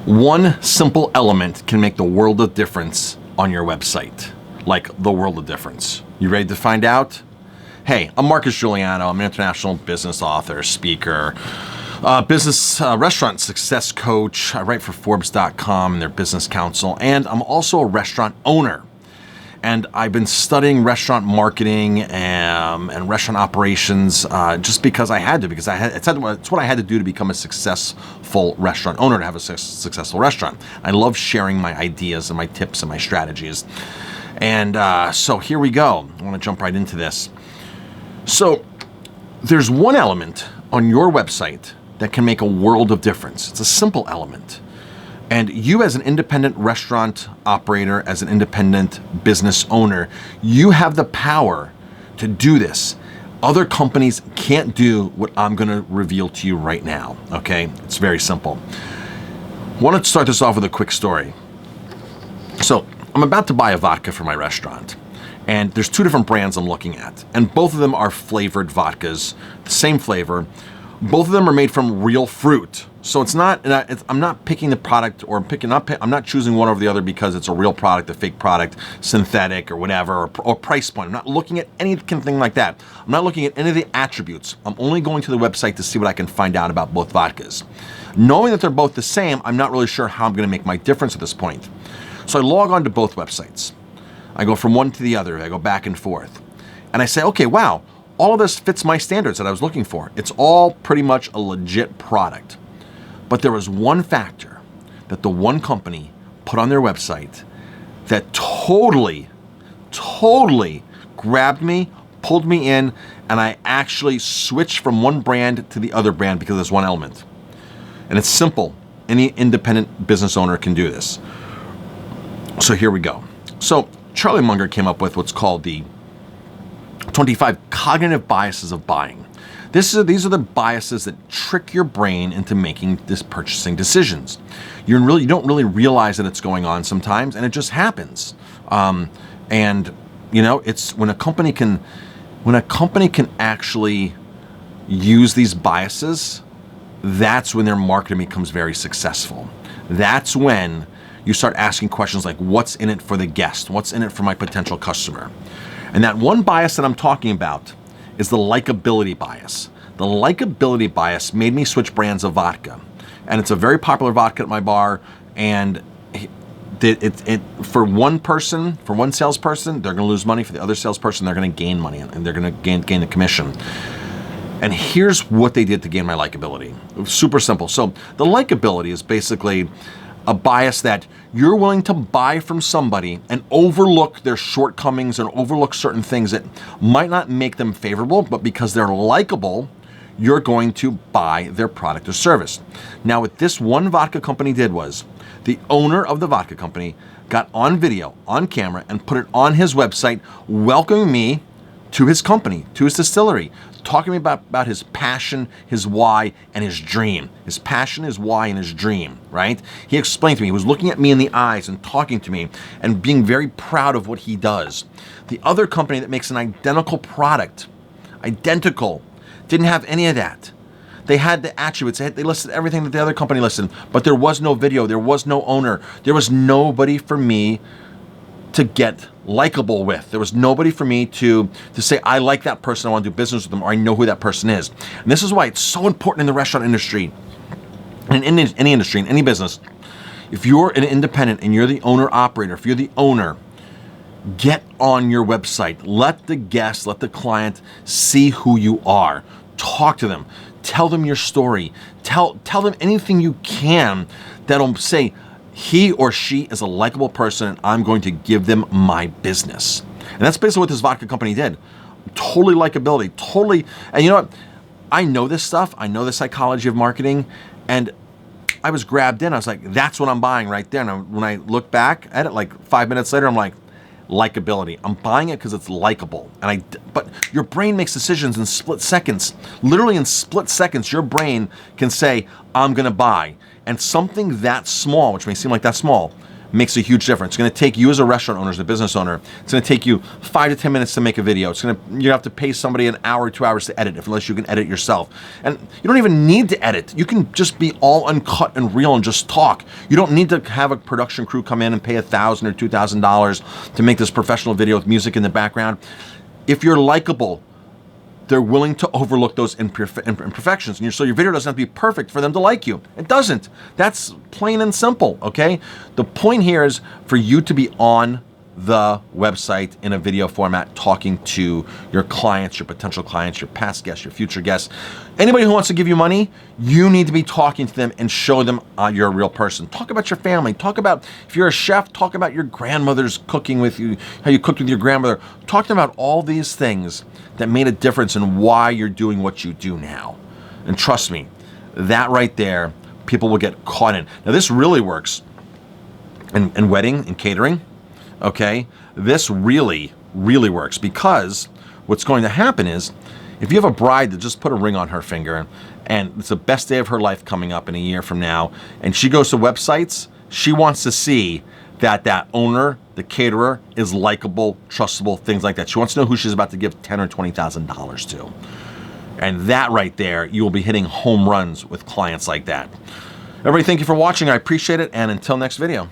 One simple element can make the world of difference on your website. Like the world of difference. You ready to find out? Hey, I'm Marcus Guiliano. I'm an international business author, speaker, business restaurant success coach. I write for Forbes.com and their business council, and I'm also a restaurant owner. And I've been studying restaurant marketing and restaurant operations just because I had to, because it's what I had to do to become a successful restaurant owner, to have a successful restaurant. I love sharing my ideas and my tips and my strategies. And so here we go. I want to jump right into this. So there's one element on your website that can make a world of difference. It's a simple element. And you as an independent restaurant operator, as an independent business owner, you have the power to do this. Other companies can't do what I'm going to reveal to you right now, okay? It's very simple. I want to start this off with a quick story. So I'm about to buy a vodka for my restaurant. And there's two different brands I'm looking at. And both of them are flavored vodkas, the same flavor. Both of them are made from real fruit. So I'm not picking the product, or I'm not choosing one over the other because it's a real product, a fake product, synthetic or whatever, or price point. I'm not looking at anything like that. I'm not looking at any of the attributes. I'm only going to the website to see what I can find out about both vodkas. Knowing that they're both the same, I'm not really sure how I'm going to make my difference at this point. So I log on to both websites. I go from one to the other. I go back and forth. And I say, okay, wow, all of this fits my standards that I was looking for. It's all pretty much a legit product. But there was one factor that the one company put on their website that totally grabbed me, pulled me in, and I actually switched from one brand to the other brand because of this one element. And it's simple. Any independent business owner can do this. So here we go. So Charlie Munger came up with what's called the 25 cognitive biases of buying. These are the biases that trick your brain into making purchasing decisions. You don't really realize that it's going on sometimes, and it just happens. And you know, it's when a company can actually use these biases, that's when their marketing becomes very successful. That's when you start asking questions like, what's in it for the guest? What's in it for my potential customer? And that one bias that I'm talking about is the likability bias. The likability bias made me switch brands of vodka. And it's a very popular vodka at my bar. And for one salesperson, they're going to lose money. For the other salesperson, they're going to gain money, and they're going to gain the commission. And here's what they did to gain my likability. It was super simple. So the likability is basically a bias that you're willing to buy from somebody and overlook their shortcomings and overlook certain things that might not make them favorable, but because they're likable, you're going to buy their product or service. Now, what this one vodka company did was the owner of the vodka company got on video, on camera, and put it on his website, welcoming me to his company, to his distillery, talking to me about his passion, his why, and his dream. His passion, his why, and his dream, right? He explained to me, he was looking at me in the eyes and talking to me and being very proud of what he does. The other company that makes an identical product, didn't have any of that. They had the attributes, they listed everything that the other company listed, but there was no video, there was no owner, there was nobody for me to get likable with. There was nobody for me to say, I like that person, I want to do business with them, or I know who that person is. And this is why it's so important in the restaurant industry, and in any industry, in any business. If you're an independent and you're the owner-operator, if you're the owner, get on your website. Let the guest, let the client see who you are. Talk to them. Tell them your story. Tell them anything you can that'll say, he or she is a likable person, and I'm going to give them my business. And that's basically what this vodka company did. Totally likability, totally. And you know what? I know this stuff. I know the psychology of marketing. And I was grabbed in. I was like, that's what I'm buying right there. And when I look back at it, like 5 minutes later, I'm like, likability. I'm buying it because it's likable. But your brain makes decisions in split seconds. Literally in split seconds, your brain can say, I'm going to buy. And something that small, which may seem like that small, makes a huge difference. It's going to take you as a restaurant owner, as a business owner, it's going to take you 5 to 10 minutes to make a video. You have to pay somebody an hour, 2 hours to edit, unless you can edit yourself. And you don't even need to edit. You can just be all uncut and real and just talk. You don't need to have a production crew come in and pay $1,000 or $2,000 to make this professional video with music in the background. If you're likable, they're willing to overlook those imperfections. And so your video doesn't have to be perfect for them to like you. It doesn't. That's plain and simple, okay? The point here is for you to be on the website in a video format, talking to your clients, your potential clients, your past guests, your future guests. Anybody who wants to give you money, you need to be talking to them and show them you're a real person. Talk about your family. Talk about, if you're a chef, talk about your grandmother's cooking with you, how you cooked with your grandmother. Talk to them about all these things that made a difference in why you're doing what you do now. And trust me, that right there, people will get caught in. Now this really works in wedding and catering. Okay, this really, really works, because what's going to happen is, if you have a bride that just put a ring on her finger and it's the best day of her life coming up in a year from now, and she goes to websites, she wants to see that that owner, the caterer, is likable, trustable, things like that. She wants to know who she's about to give $10,000 or $20,000 to. And that right there, you will be hitting home runs with clients like that. Everybody, thank you for watching. I appreciate it. And until next video.